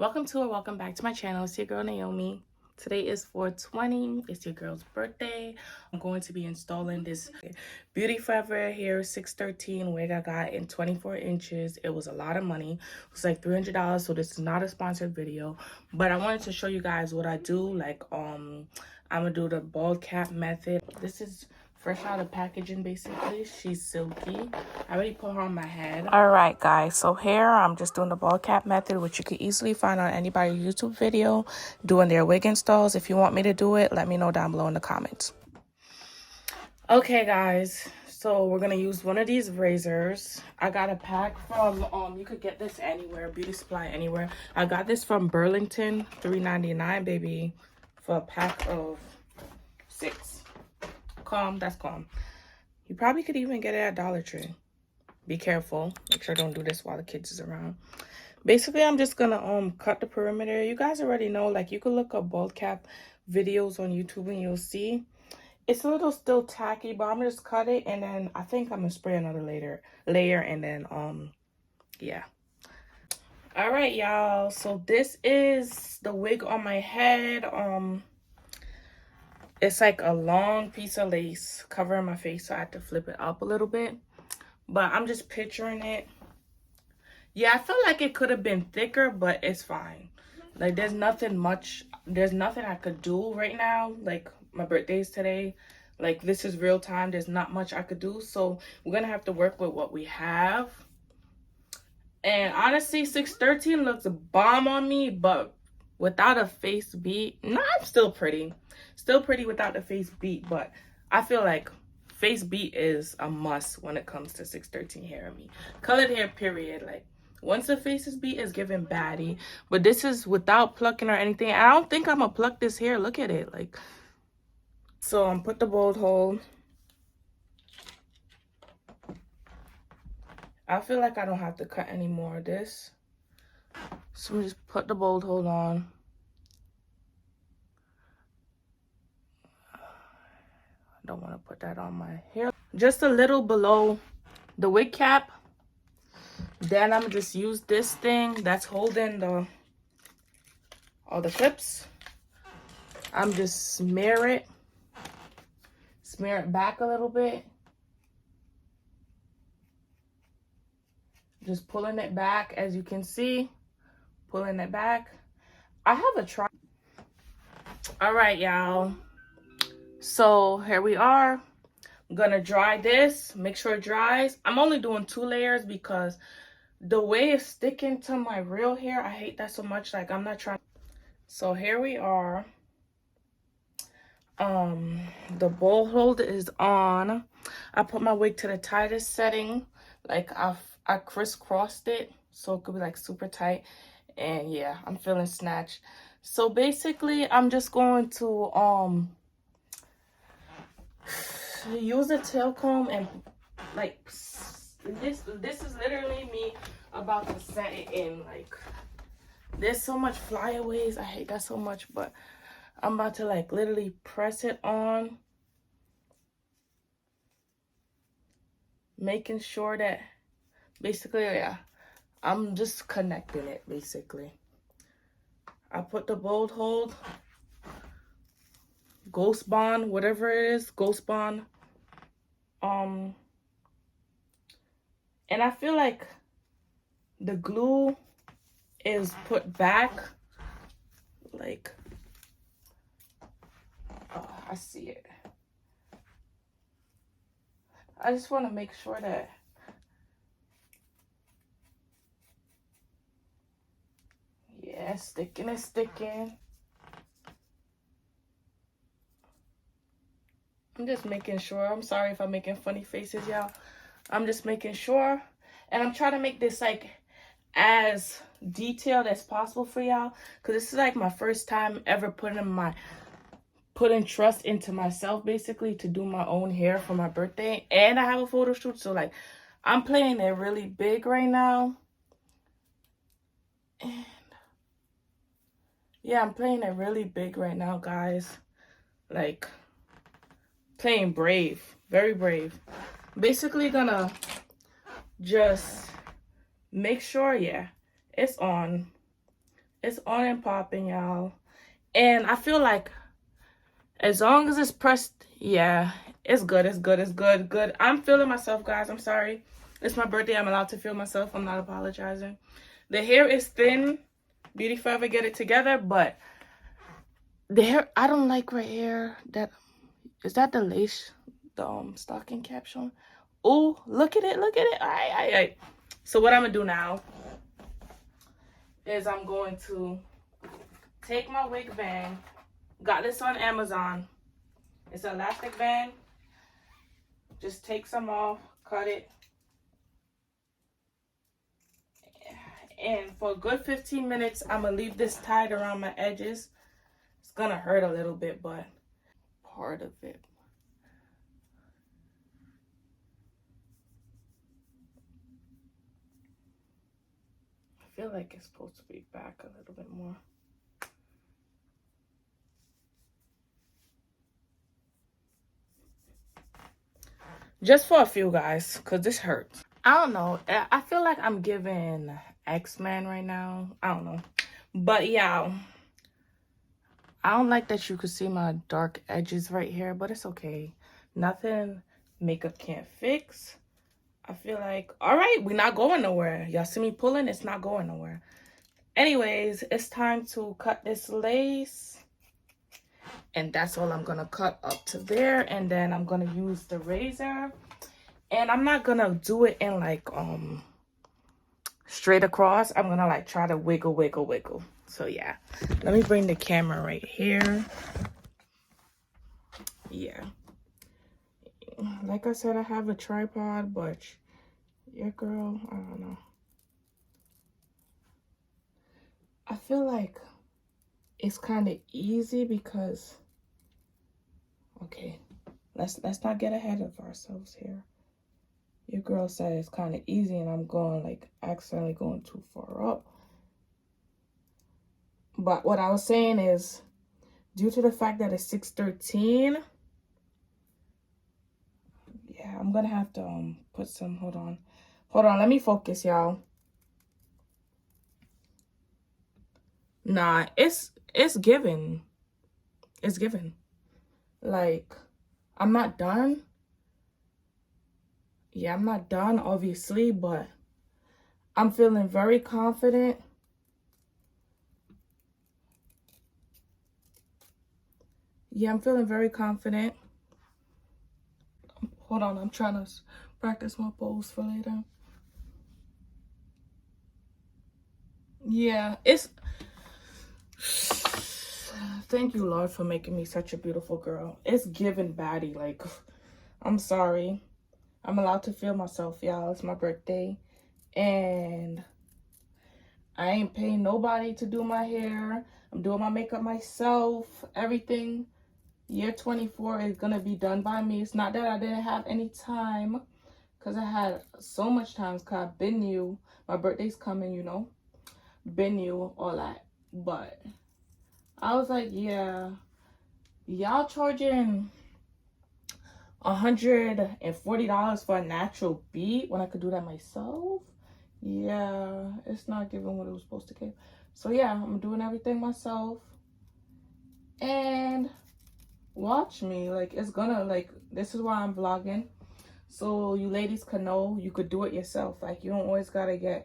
Welcome to or welcome back to my channel. It's your girl Naomi. Today is 4/20. It's your girl's birthday. I'm going to be installing this Beautyforever Hair 613 wig I got in 24 inches. It was a lot of money. It was like $300, so this is not a sponsored video. But I wanted to show you guys what I do. Like, I'm gonna do the bald cap method. This is fresh out of packaging, basically. She's silky. I already put her on my head. All right, guys. So here I'm just doing the bald cap method, which you can easily find on anybody's YouTube video doing their wig installs. If you want me to do it, let me know down below in the comments. Okay, guys. So we're gonna use one of these razors. I got a pack from you could get this anywhere, beauty supply anywhere. I got this from Burlington, $3.99, baby, for a pack of 6. Calm, that's calm. You probably could even get it at Dollar Tree. Be careful. Make sure don't do this while the kids is around. Basically, I'm just gonna cut the perimeter. You guys already know, like, you could look up bald cap videos on YouTube and you'll see. It's a little still tacky, but I'm gonna just cut it, and then I think I'm gonna spray another layer and then yeah. All right, y'all. So this is the wig on my head. It's like a long piece of lace covering my face, so I had to flip it up a little bit. But I'm just picturing it. Yeah, I feel like it could have been thicker, but it's fine. Like, there's nothing I could do right now. Like, my birthday's today. Like, this is real time. There's not much I could do. So we're going to have to work with what we have. And honestly, 613 looks bomb on me, but without a face beat, no, I'm still pretty. Still pretty without the face beat, but I feel like face beat is a must when it comes to 613 hair on me. Colored hair, period. Like, once the face is beat, it's giving baddie. But this is without plucking or anything. I don't think I'm gonna pluck this hair. Look at it. Like, so I'm put the bold hold. I feel like I don't have to cut any more of this. So I'm just put the bold hold on. I don't want to put that on my hair. Just a little below the wig cap. Then I'm just use this thing that's holding all the clips. I'm just smear it back a little bit. Just pulling it back, as you can see, pulling it back. I have a try. All right, y'all. So here we are. I'm gonna dry this, make sure it dries. I'm only doing 2 layers because the way it's sticking to my real hair, I hate that so much. Like, I'm not trying. So here we are. The bowl hold is on. I put my wig to the tightest setting. Like, I crisscrossed it so it could be like super tight. And yeah, I'm feeling snatched. So basically, I'm just going to use a tail comb and like this is literally me about to set it in. Like, there's so much flyaways. I hate that so much, but I'm about to like literally press it on, making sure that basically, yeah, I'm just connecting it basically. I put the bold hold, Ghost Bond, whatever it is, Ghost Bond. And I feel like the glue is put back, like, oh, I see it. I just want to make sure that yeah, it's sticking. I'm just making sure. I'm sorry if I'm making funny faces, y'all. I'm just making sure. And I'm trying to make this like as detailed as possible for y'all, because this is like my first time ever putting trust into myself, basically, to do my own hair for my birthday. And I have a photo shoot, so like I'm playing it really big right now. And yeah, I'm playing it really big right now, guys. Like, playing brave, very brave. Basically gonna just make sure, yeah, it's on. It's on and popping, y'all. And I feel like as long as it's pressed, yeah, it's good. It's good. It's good. Good. I'm feeling myself, guys. I'm sorry. It's my birthday. I'm allowed to feel myself. I'm not apologizing. The hair is thin. Beautyforever, get it together. But the hair, I don't like right here. That is that the lace, the stocking capsule. Oh, look at it. Look at it. All right, all right. So what I'm gonna do now is I'm going to take my wig band. Got this on Amazon. It's an elastic band. Just take some off, cut it. And for a good 15 minutes, I'm going to leave this tied around my edges. It's going to hurt a little bit, but part of it. I feel like it's supposed to be back a little bit more. Just for a few, guys, because this hurts. I don't know. I feel like I'm giving X-Men right now. I don't know. But yeah, I don't like that you could see my dark edges right here, but it's okay. Nothing makeup can't fix. I feel like, all right, we're not going nowhere. Y'all see me pulling? It's not going nowhere. Anyways, it's time to cut this lace. And that's all I'm going to cut up to there. And then I'm going to use the razor. And I'm not going to do it in like straight across. I'm going to like try to wiggle, wiggle, wiggle. So yeah, let me bring the camera right here. Yeah. Like I said, I have a tripod, but your girl, I don't know. I feel like it's kind of easy because, okay, let's not get ahead of ourselves here. Your girl said it's kind of easy and I'm going like accidentally going too far up. But what I was saying is, due to the fact that it's 613, yeah, I'm gonna have to put some, hold on, let me focus, y'all. Nah, it's given. It's given. Like, I'm not done. Yeah, I'm not done, obviously, but I'm feeling very confident. Yeah, I'm feeling very confident. Hold on, I'm trying to practice my pose for later. Yeah, it's... Thank you, Lord, for making me such a beautiful girl. It's giving baddie. Like, I'm sorry. I'm allowed to feel myself, y'all. It's my birthday. And I ain't paying nobody to do my hair. I'm doing my makeup myself. Everything. Year 24 is going to be done by me. It's not that I didn't have any time. Because I had so much time. Because I've been new. My birthday's coming, you know. Been new, all that. But I was like, yeah. Y'all charging $140 for a natural beat when I could do that myself? Yeah, it's not giving what it was supposed to give. So yeah, I'm doing everything myself. And watch me. Like, it's gonna, like, this is why I'm vlogging. So you ladies can know you could do it yourself. Like, you don't always gotta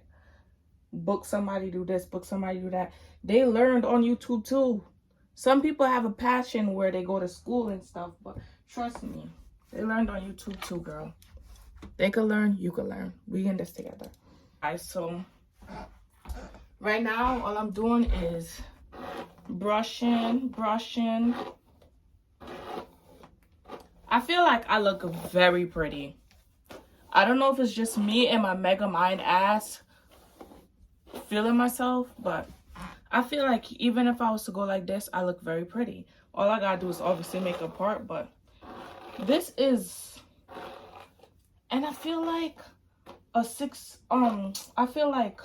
book somebody do this, book somebody do that. They learned on YouTube too. Some people have a passion where they go to school and stuff, but trust me, they learned on YouTube too, girl. They could learn, you could learn. We in this together. Alright, so right now all I'm doing is brushing. I feel like I look very pretty. I don't know if it's just me and my mega mind ass feeling myself, but I feel like even if I was to go like this, I look very pretty. All I gotta do is obviously make a part, but this is, and I feel like I feel like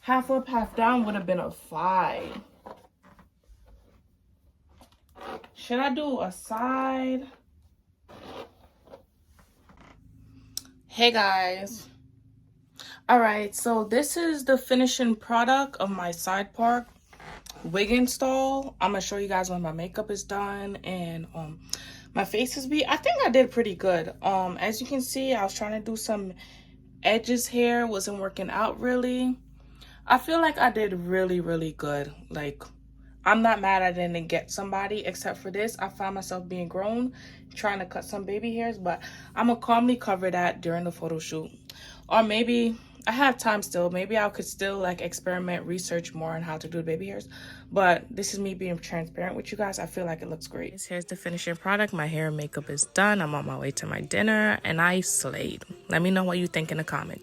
half up, half down would have been a 5. Should I do a side? Hey guys. All right, so this is the finishing product of my side part. wig install. I'm gonna show you guys when my makeup is done and my face is I think I did pretty good. As you can see, I was trying to do some edges here, wasn't working out really. I feel like I did really good. Like, I'm not mad I didn't get somebody, except for this. I found myself being grown, trying to cut some baby hairs, but I'm gonna calmly cover that during the photo shoot. Or maybe I have time still. Maybe I could still like experiment, research more on how to do the baby hairs. But this is me being transparent with you guys. I feel like it looks great. Here's the finishing product. My hair and makeup is done. I'm on my way to my dinner and I slayed. Let me know what you think in the comments.